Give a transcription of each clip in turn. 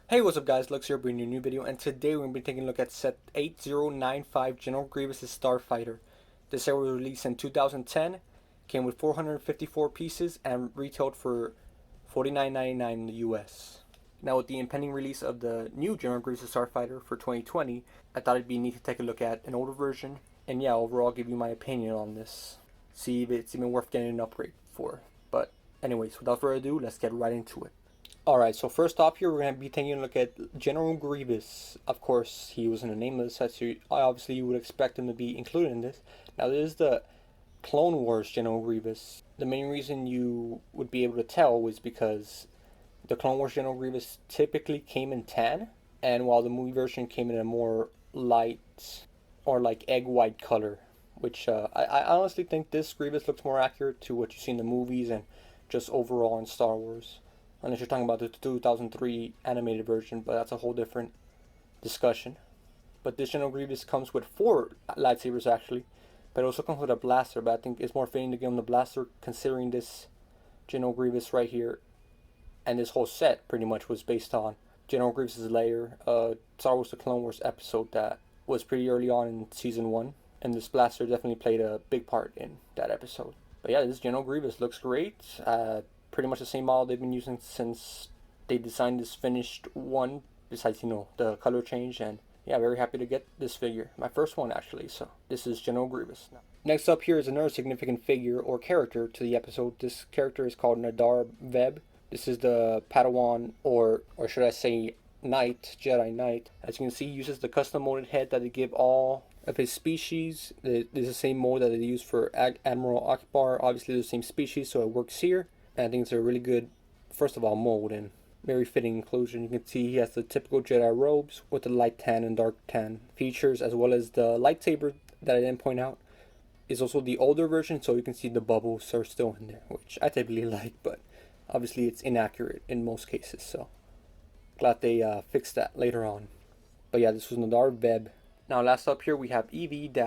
Hey, what's up guys, Lux here bringing you a new video, and today we're going to be taking a look at set 8095 General Grievous' Starfighter. This set was released in 2010, came with 454 pieces, and retailed for $49.99 in the US. Now with the impending release of the new General Grievous' Starfighter for 2020, I thought it'd be neat to take a look at an older version, and yeah, overall give you my opinion on this. See if it's even worth getting an upgrade for. But anyways, without further ado, let's get right into it. Alright, so first off here, we're going to be taking a look at General Grievous. Of course, he was in the name of the set, so obviously you would expect him to be included in this. Now, this is the Clone Wars General Grievous. The main reason you would be able to tell was because the Clone Wars General Grievous typically came in tan, and while the movie version came in a more light, or like egg white color, which I honestly think this Grievous looks more accurate to what you see in the movies and just overall in Star Wars. Unless you're talking about the 2003 animated version, but that's a whole different discussion. But this General Grievous comes with 4 lightsabers actually, but it also comes with a blaster, but I think it's more fitting to give him the blaster considering this General Grievous right here, and this whole set pretty much was based on General Grievous' lair, Star Wars The Clone Wars episode that was pretty early on in Season 1, and this blaster definitely played a big part in that episode. But yeah, this General Grievous looks great. Pretty much the same model they've been using since they designed this finished one, besides, the color change. And yeah, very happy to get this figure. My first one, actually. So this is General Grievous. Next up here is another significant figure or character to the episode. This character is called Nadar Veb. This is the Padawan, or should I say Knight, Jedi Knight. As you can see, he uses the custom molded head that they give all of his species. This is the same mold that they use for Admiral Akbar. Obviously the same species, so it works here. And I think it's a really good, first of all, mold and very fitting inclusion. You can see he has the typical Jedi robes with the light tan and dark tan features, as well as the lightsaber that I didn't point out is also the older version, so you can see the bubbles are still in there, which I typically like, but obviously it's inaccurate in most cases, so glad they fixed that later on. But yeah, this was Nadar Veb. Now last up here we have EV-A4-D.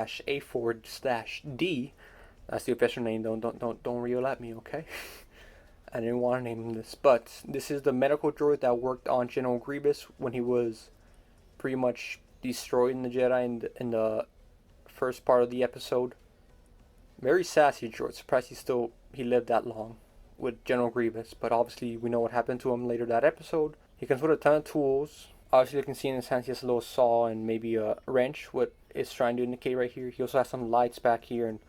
That's the official name. Don't reel at me, okay? I didn't want to name him this, but this is the medical droid that worked on General Grievous when he was pretty much destroyed in the Jedi in the first part of the episode. Very sassy droid. Surprised he lived that long with General Grievous, but obviously we know what happened to him later that episode. He comes with a ton of tools. Obviously you can see in his hands he has a little saw and maybe a wrench, what it's trying to indicate right here. He also has some lights back here, and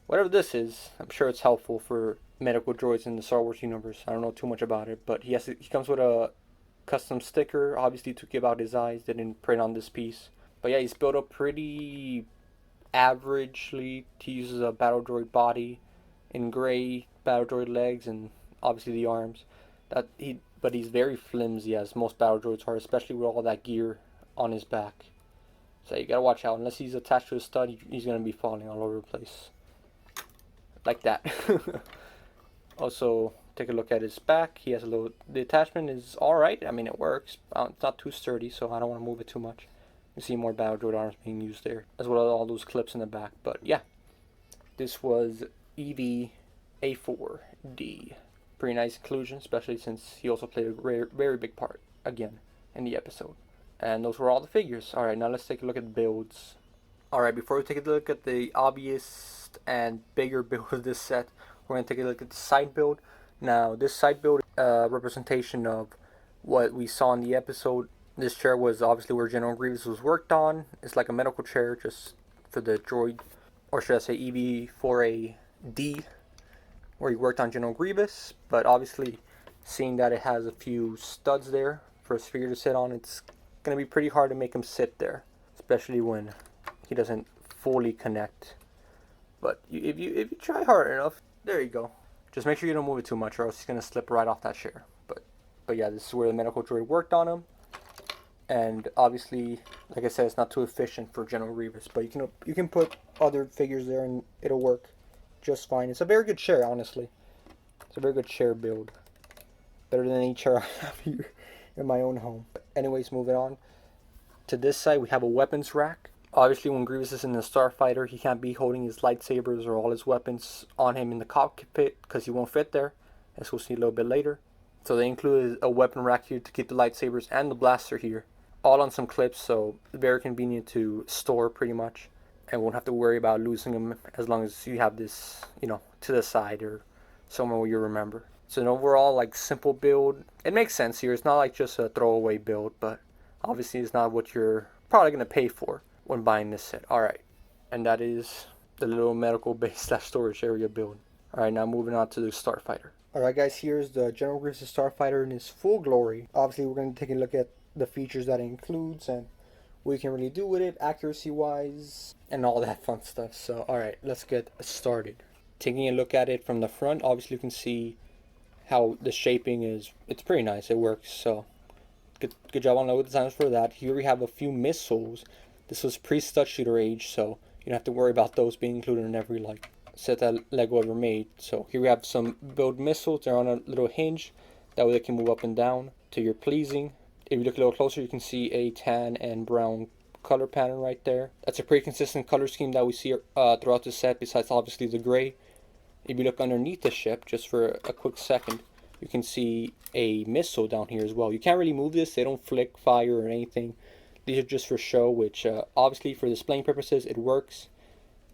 whatever this is, I'm sure it's helpful for medical droids in the Star Wars universe. I don't know too much about it, but he comes with a custom sticker, obviously to give out his eyes. They didn't print on this piece, but yeah, he's built up pretty averagely. He uses a battle droid body in gray, battle droid legs, and obviously the arms. But he's very flimsy, as most battle droids are, especially with all that gear on his back. So you gotta watch out. Unless he's attached to a stud, he's gonna be falling all over the place like that. Also, take a look at his back. He has a little. The attachment is all right. I mean, it works. It's not too sturdy, so I don't want to move it too much. You see more battle droid arms being used there, as well as all those clips in the back. But yeah, this was EV-A4-D. Pretty nice inclusion, especially since he also played a very big part again in the episode. And those were all the figures. All right, now let's take a look at builds. All right, before we take a look at the obvious and bigger build of this set, we're going to take a look at the side build. Now, this side build is a representation of what we saw in the episode. This chair was obviously where General Grievous was worked on. It's like a medical chair just for the droid, or should I say EV-4-A-D, where he worked on General Grievous. But obviously, seeing that it has a few studs there for his figure to sit on, it's going to be pretty hard to make him sit there, especially when he doesn't fully connect. But if you try hard enough, there you go. Just make sure you don't move it too much, or else he's gonna slip right off that chair. But yeah, this is where the medical droid worked on him, and obviously, like I said, it's not too efficient for General Grievous. But you can put other figures there, and it'll work just fine. It's a very good chair, honestly. It's a very good chair build, better than any chair I have here in my own home. But anyways, moving on to this side, we have a weapons rack. Obviously, when Grievous is in the Starfighter, he can't be holding his lightsabers or all his weapons on him in the cockpit because he won't fit there, as we'll see a little bit later. So they included a weapon rack here to keep the lightsabers and the blaster here, all on some clips, so very convenient to store pretty much, and won't have to worry about losing them as long as you have this, you know, to the side or somewhere where you remember. So an overall like simple build. It makes sense here. It's not like just a throwaway build, but obviously it's not what you're probably gonna pay for when buying this set. All right, and that is the little medical base / storage area build. All right, now moving on to the Starfighter. All right, guys, here's the General Grievous Starfighter in its full glory. Obviously, we're going to take a look at the features that it includes and what you can really do with it, accuracy-wise, and all that fun stuff. So, all right, let's get started. Taking a look at it from the front, obviously you can see how the shaping is. It's pretty nice. It works. So, good job on the designs for that. Here we have a few missiles. This was pre-stud shooter age, so you don't have to worry about those being included in every like set that Lego ever made. So here we have some build missiles. They're on a little hinge, that way they can move up and down to your pleasing. If you look a little closer, you can see a tan and brown color pattern right there. That's a pretty consistent color scheme that we see throughout the set, besides obviously the gray. If you look underneath the ship, just for a quick second, you can see a missile down here as well. You can't really move this. They don't flick, fire, or anything. These are just for show, which obviously for displaying purposes, it works.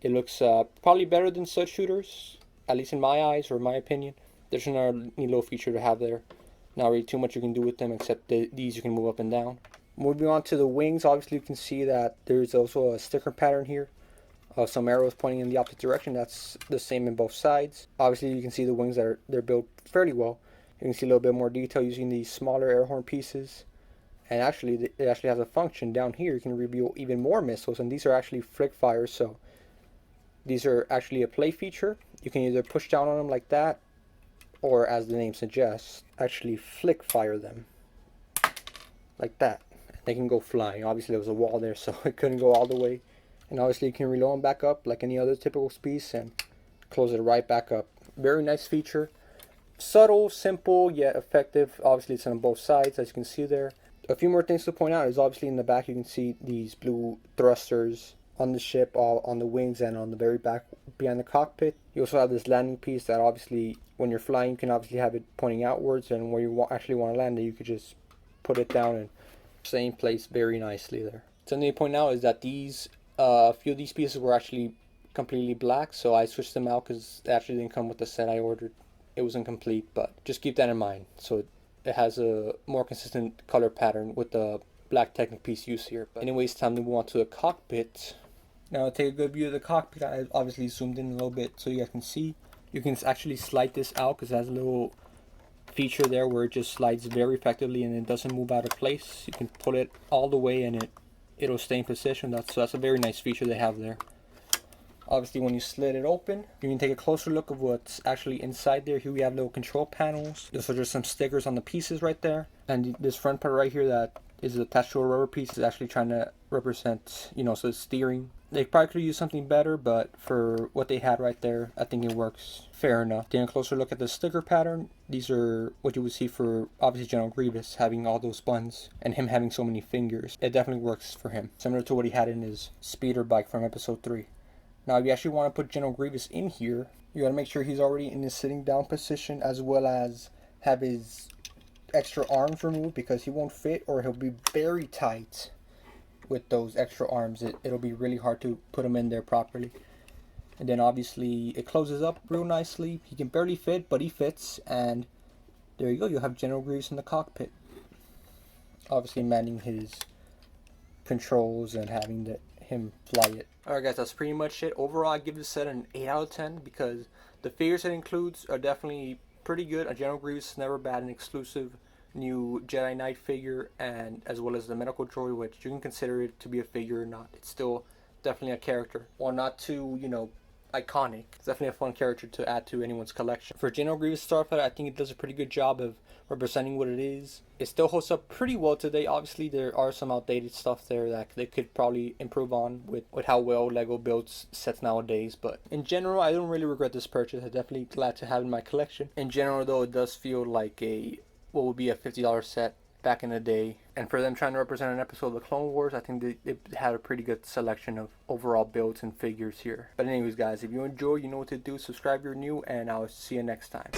It looks probably better than stud shooters, at least in my eyes or my opinion. There's another neat little feature to have there. Not really too much you can do with them, except these you can move up and down. Moving on to the wings, obviously you can see that there's also a sticker pattern here. Some arrows pointing in the opposite direction. That's the same in both sides. Obviously you can see the wings they're built fairly well. You can see a little bit more detail using these smaller air horn pieces. And actually, it actually has a function down here. You can reveal even more missiles, and these are actually flick fires, so these are actually a play feature. You can either push down on them like that, or as the name suggests, actually flick fire them like that. They can go flying. Obviously there was a wall there, so it couldn't go all the way. And obviously you can reload them back up like any other typical piece and close it right back up. Very nice feature. Subtle, simple, yet effective. Obviously it's on both sides, as you can see there. A few more things to point out is obviously in the back you can see these blue thrusters on the ship, all on the wings and on the very back behind the cockpit. You also have this landing piece that obviously when you're flying you can obviously have it pointing outwards, and where you actually want to land it you could just put it down and stay in place very nicely there. Something to point out is that these a few of these pieces were actually completely black, so I switched them out because it actually didn't come with the set I ordered. It was incomplete, but just keep that in mind. So it has a more consistent color pattern with the black Technic piece used here. But anyways, time to move on to the cockpit. Now take a good view of the cockpit. I obviously zoomed in a little bit so you guys can see. You can actually slide this out because it has a little feature there where it just slides very effectively and it doesn't move out of place. You can pull it all the way and it'll stay in position. That's a very nice feature they have there. Obviously when you slit it open, you can take a closer look of what's actually inside there. Here we have little control panels. Those are just some stickers on the pieces right there. And this front part right here that is attached to a rubber piece is actually trying to represent, you know, so the steering. They probably could use something better, but for what they had right there, I think it works fair enough. Taking a closer look at the sticker pattern, these are what you would see for obviously General Grievous having all those buttons and him having so many fingers. It definitely works for him, similar to what he had in his speeder bike from episode 3. Now, if you actually want to put General Grievous in here, you got to make sure he's already in his sitting down position, as well as have his extra arms removed, because he won't fit or he'll be very tight with those extra arms. It'll be really hard to put him in there properly. And then obviously it closes up real nicely. He can barely fit, but he fits, and there you go. You'll have General Grievous in the cockpit, obviously manning his controls and having him fly it. Alright guys, that's pretty much it. Overall I give this set an 8 out of 10 because the figures it includes are definitely pretty good. A General Grievous is never bad, an exclusive new Jedi Knight figure, and as well as the medical droid, which you can consider it to be a figure or not. It's still definitely a character. While not too, you know, iconic, it's definitely a fun character to add to anyone's collection. For General Grievous Starfighter, I think it does a pretty good job of representing what it is. It still holds up pretty well today. Obviously there are some outdated stuff there that they could probably improve on with how well Lego builds sets nowadays, but in general I don't really regret this purchase. I'm definitely glad to have it in my collection. In general though, it does feel like what would be a $50 set back in the day, and for them trying to represent an episode of the Clone Wars, I think they had a pretty good selection of overall builds and figures here. But anyways guys, if you enjoy, you know what to do. Subscribe if you're new, and I'll see you next time.